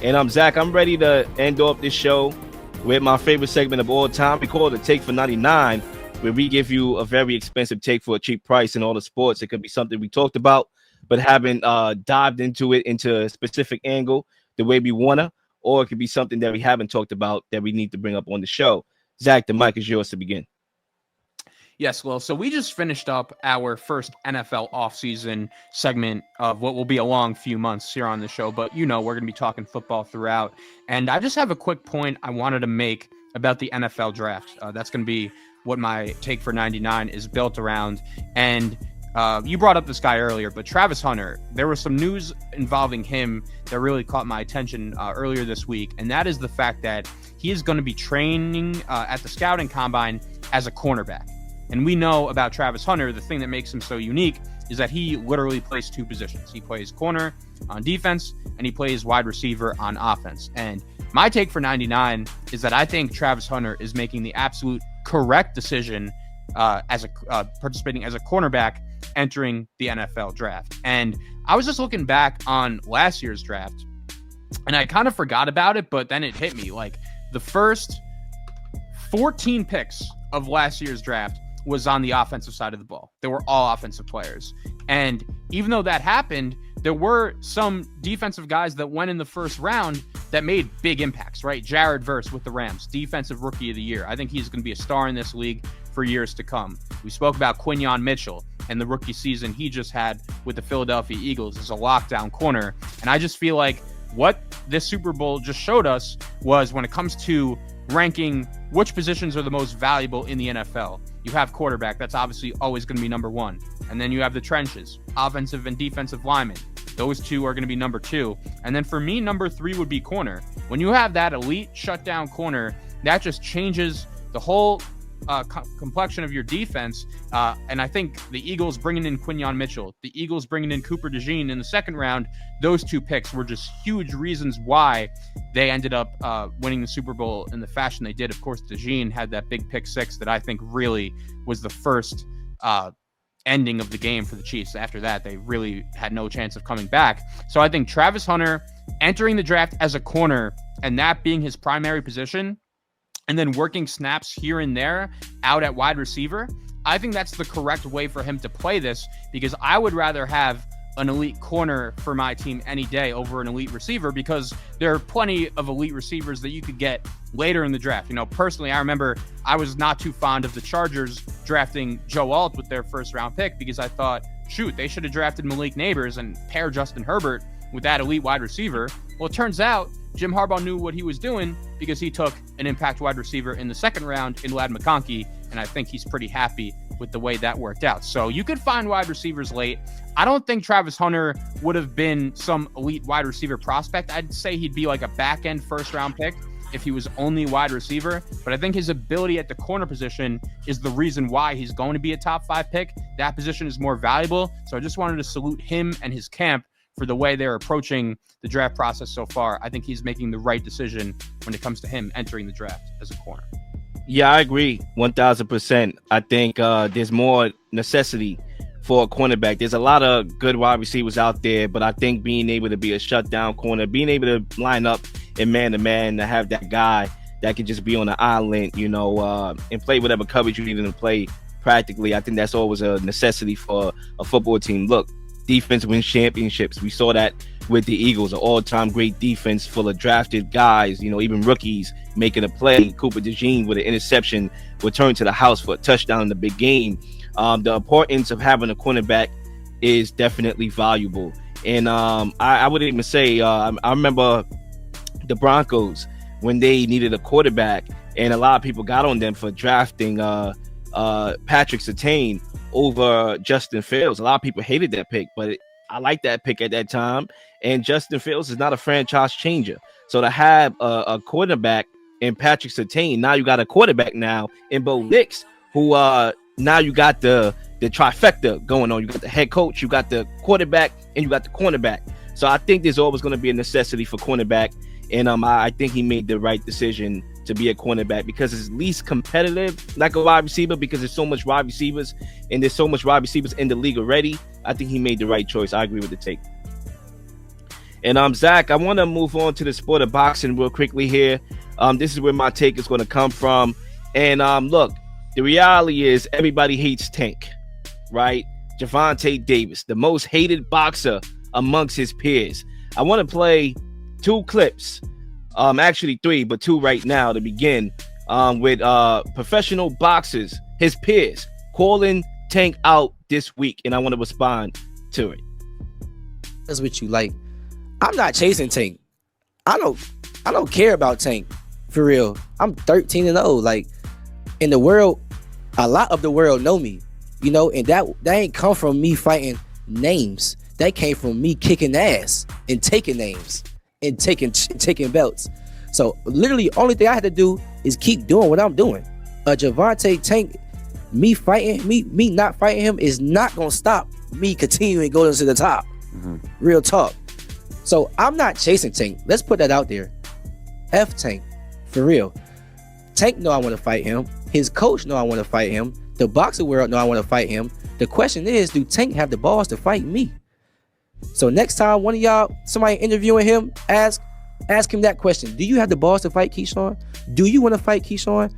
And Zach, I'm ready to end off this show with my favorite segment of all time. We call it a Take for 99, where we give you a very expensive take for a cheap price in all the sports. It could be something we talked about, but haven't dived into it into a specific angle the way we want to, or it could be something that we haven't talked about that we need to bring up on the show. Zach, the mic is yours to begin. Yes, Lil. So we just finished up our first NFL offseason segment of what will be a long few months here on the show. But, we're going to be talking football throughout. And I just have a quick point I wanted to make about the NFL draft. That's going to be what my take for 99 is built around. And you brought up this guy earlier, but Travis Hunter, there was some news involving him that really caught my attention earlier this week. And that is the fact that he is going to be training at the scouting combine as a cornerback. And we know about Travis Hunter, the thing that makes him so unique is that he literally plays two positions. He plays corner on defense, and he plays wide receiver on offense. And my take for 99 is that I think Travis Hunter is making the absolute correct decision as participating as a cornerback entering the NFL draft. And I was just looking back on last year's draft, and I kind of forgot about it, but then it hit me. Like, the first 14 picks of last year's draft was on the offensive side of the ball. They were all offensive players. And even though that happened, there were some defensive guys that went in the first round that made big impacts, right? Jared Verse with the Rams, defensive rookie of the year. I think he's going to be a star in this league for years to come. We spoke about Quinyon Mitchell and the rookie season he just had with the Philadelphia Eagles as a lockdown corner. And I just feel like what this Super Bowl just showed us was when it comes to ranking which positions are the most valuable in the NFL. You have quarterback. That's obviously always going to be number one. And then you have the trenches, offensive and defensive linemen. Those two are going to be number two. And then for me, number three would be corner. When you have that elite shutdown corner, that just changes the whole complexion of your defense. And I think the Eagles bringing in Quinyon Mitchell, the Eagles bringing in Cooper DeJean in the second round, those two picks were just huge reasons why they ended up winning the Super Bowl in the fashion they did. Of course, DeJean had that big pick six that I think really was the first ending of the game for the Chiefs. After that, they really had no chance of coming back. So I think Travis Hunter entering the draft as a corner and that being his primary position, and then working snaps here and there out at wide receiver, I think that's the correct way for him to play this, because I would rather have an elite corner for my team any day over an elite receiver, because there are plenty of elite receivers that you could get later in the draft. Personally, I remember I was not too fond of the Chargers drafting Joe Alt with their first round pick, because I thought, shoot, they should have drafted Malik Neighbors and pair Justin Herbert with that elite wide receiver. Well, it turns out Jim Harbaugh knew what he was doing, because he took an impact wide receiver in the second round in Ladd McConkey, and I think he's pretty happy with the way that worked out. So you could find wide receivers late. I don't think Travis Hunter would have been some elite wide receiver prospect. I'd say he'd be like a back-end first-round pick if he was only wide receiver, but I think his ability at the corner position is the reason why he's going to be a top 5 pick. That position is more valuable, so I just wanted to salute him and his camp for the way they're approaching the draft process so far. I think he's making the right decision when it comes to him entering the draft as a corner. Yeah, I agree 1,000%. I think there's more necessity for a cornerback. There's a lot of good wide receivers out there, but I think being able to be a shutdown corner, being able to line up in man-to-man, to have that guy that can just be on the island, and play whatever coverage you need him to play practically, I think that's always a necessity for a football team. Look, defense wins championships. We saw that with the Eagles, an all-time great defense full of drafted guys, even rookies making a play. Cooper DeJean with an interception, return to the house for a touchdown in the big game. The importance of having a cornerback is definitely valuable. And I would even say, I remember the Broncos when they needed a quarterback, and a lot of people got on them for drafting Patrick Surtain over Justin Fields. A lot of people hated that pick, but I liked that pick at that time. And Justin Fields is not a franchise changer. So to have a quarterback in Patrick Surtain, now you got a quarterback now in Bo Nix, who now you got the trifecta going on. You got the head coach, you got the quarterback, and you got the cornerback. So I think there's always going to be a necessity for cornerback. And I think he made the right decision to be a cornerback, because it's least competitive like a wide receiver, because there's so much wide receivers and there's so much wide receivers in the league already. I think he made the right choice. I agree with the take. And Zach, I want to move on to the sport of boxing real quickly here. This is where my take is going to come from. And look, the reality is everybody hates Tank, right? Gervonta Davis, the most hated boxer amongst his peers. I want to play 2 clips, actually 3, but 2 right now to begin with professional boxers, his peers, calling Tank out this week. And I want to respond to it. That's what you like. I'm not chasing Tank. I don't care about Tank. For real. I'm 13-0. Like, in the world, a lot of the world know me. You know, and that ain't come from me fighting names. That came from me kicking ass and taking names and taking belts. So literally only thing I had to do is keep doing what I'm doing. Gervonta Tank, me not fighting him is not gonna stop me continuing going to the top. Real talk. So I'm not chasing Tank. Let's put that out there. F Tank. For real. Tank know I want to fight him. His coach know I want to fight him. The boxing world know I want to fight him. The question is, do Tank have the balls to fight me? So next time one of y'all, somebody interviewing him, ask him that question. Do you have the balls to fight Keyshawn? Do you want to fight Keyshawn?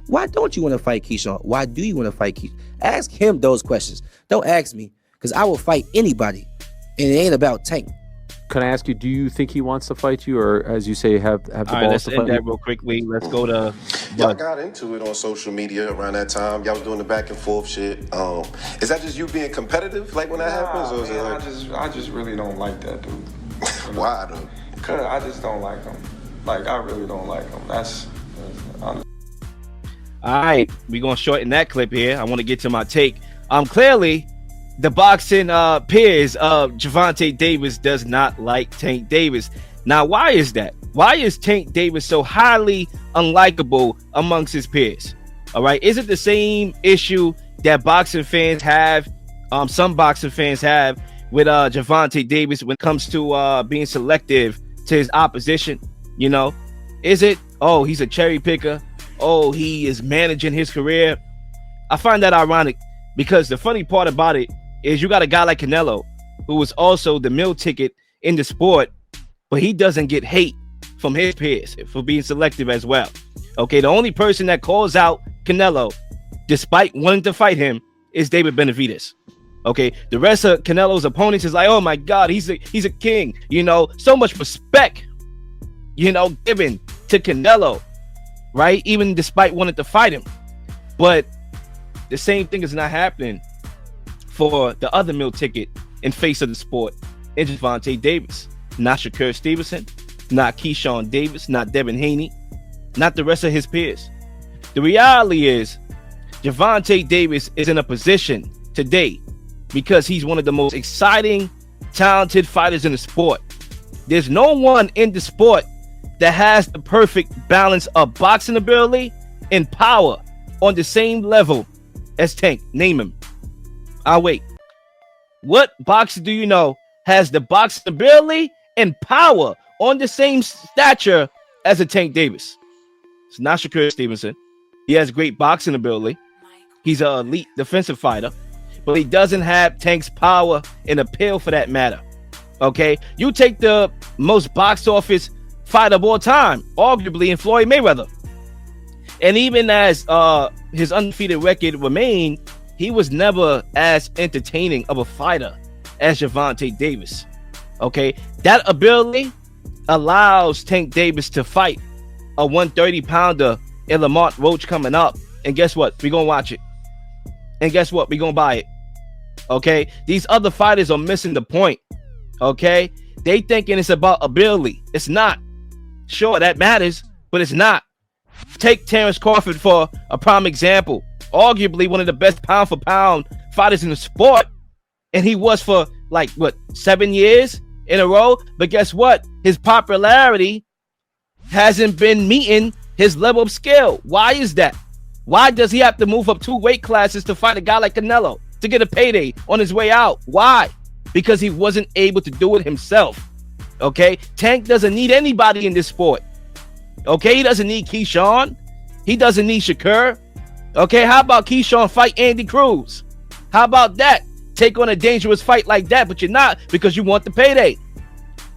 Why don't you want to fight Keyshawn? Why do you want to fight Keyshawn? Ask him those questions. Don't ask me, because I will fight anybody. And it ain't about Tank. Can I ask you, do you think he wants to fight you, or as you say, have the balls Let's to end fight that you? real quickly. Let's go to Y'all got into it on social media around that time. Y'all was doing the back and forth shit. Is that just you being competitive, like when that happens, or is it like? I just really don't like that dude. Why though? Cause I just don't like him. Like, I really don't like him. All right, we're gonna shorten that clip here. I want to get to my take. Clearly, the boxing peers of Gervonta Davis does not like Tank Davis. Now, why is that? Why is Tank Davis so highly unlikable amongst his peers? All right, is it the same issue that boxing fans have? Some boxing fans have with Gervonta Davis when it comes to being selective to his opposition. You know, is it? Oh, he's a cherry picker. Oh, he is managing his career. I find that ironic because the funny part about it is you got a guy like Canelo, who was also the meal ticket in the sport, but he doesn't get hate from his peers for being selective as well. Okay, the only person that calls out Canelo, despite wanting to fight him, is David Benavidez. Okay, the rest of Canelo's opponents is like, oh my God, he's a king. You know, so much respect, you know, given to Canelo, right? Even despite wanting to fight him. But the same thing is not happening for the other meal ticket in face of the sport, in Gervonta Davis. Not Shakur Stevenson, not Keyshawn Davis, not Devin Haney, not the rest of his peers. The reality is Gervonta Davis is in a position today because he's one of the most exciting, talented fighters in the sport. There's no one in the sport that has the perfect balance of boxing ability and power on the same level as Tank. Name him. I'll wait. What boxer do you know has the boxing ability and power on the same stature as a Tank Davis? It's not Shakur Stevenson. He has great boxing ability. He's an elite defensive fighter, but he doesn't have Tank's power and appeal for that matter. Okay, you take the most box office fight of all time, arguably in Floyd Mayweather, and even as his undefeated record remained, he was never as entertaining of a fighter as Gervonta Davis. Okay, that ability allows Tank Davis to fight a 130-pounder in Lamont Roach coming up, and guess what? We're gonna watch it, and guess what? We're gonna buy it. Okay, these other fighters are missing the point. Okay, they thinking it's about ability. It's not. Sure, that matters, but it's not. Take Terence Crawford for a prime example. Arguably one of the best pound for pound fighters in the sport, and he was for like 7 years in a row. But guess what? His popularity hasn't been meeting his level of skill. Why is that? Why does he have to move up 2 weight classes to fight a guy like Canelo to get a payday on his way out? Why? Because he wasn't able to do it himself. Okay, Tank doesn't need anybody in this sport. Okay, he doesn't need Keyshawn. He doesn't need Shakur. Okay, how about Keyshawn fight Andy Cruz? How about that? Take on a dangerous fight like that, but you're not because you want the payday.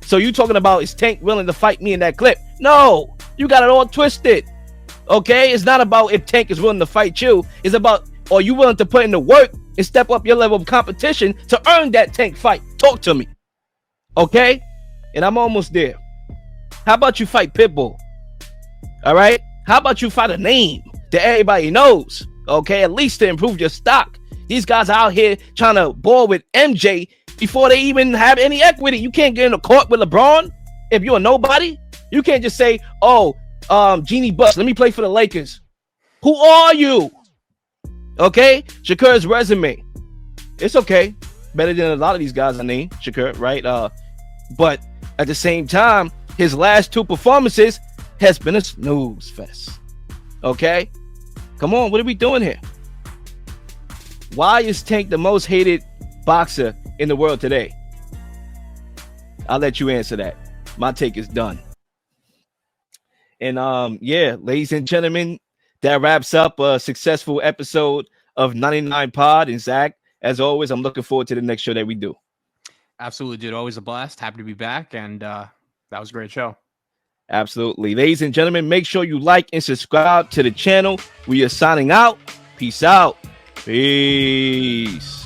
So you talking about is Tank willing to fight me in that clip? No, you got it all twisted. Okay, it's not about if Tank is willing to fight you. It's about, are you willing to put in the work and step up your level of competition to earn that Tank fight? Talk to me. Okay, and I'm almost there. How about you fight Pitbull? All right. How about you fight a name that everybody knows? Okay, at least to improve your stock. These guys are out here trying to ball with MJ before they even have any equity. You can't get in the court with LeBron if you're a nobody. You can't just say, oh, Jeannie Buss, let me play for the Lakers. Who are you? Okay, Shakur's resume. It's okay. Better than a lot of these guys I named, Shakur, right? But at the same time, his last 2 performances has been a snooze fest. Okay? Come on, what are we doing here? Why is Tank the most hated boxer in the world today? I'll let you answer that. My take is done. And yeah, ladies and gentlemen, that wraps up a successful episode of 99 Pod. And Zach, as always, I'm looking forward to the next show that we do. Absolutely, dude. Always a blast. Happy to be back. And that was a great show. Absolutely. Ladies and gentlemen, make sure you like and subscribe to the channel. We are signing out. Peace out. Peace.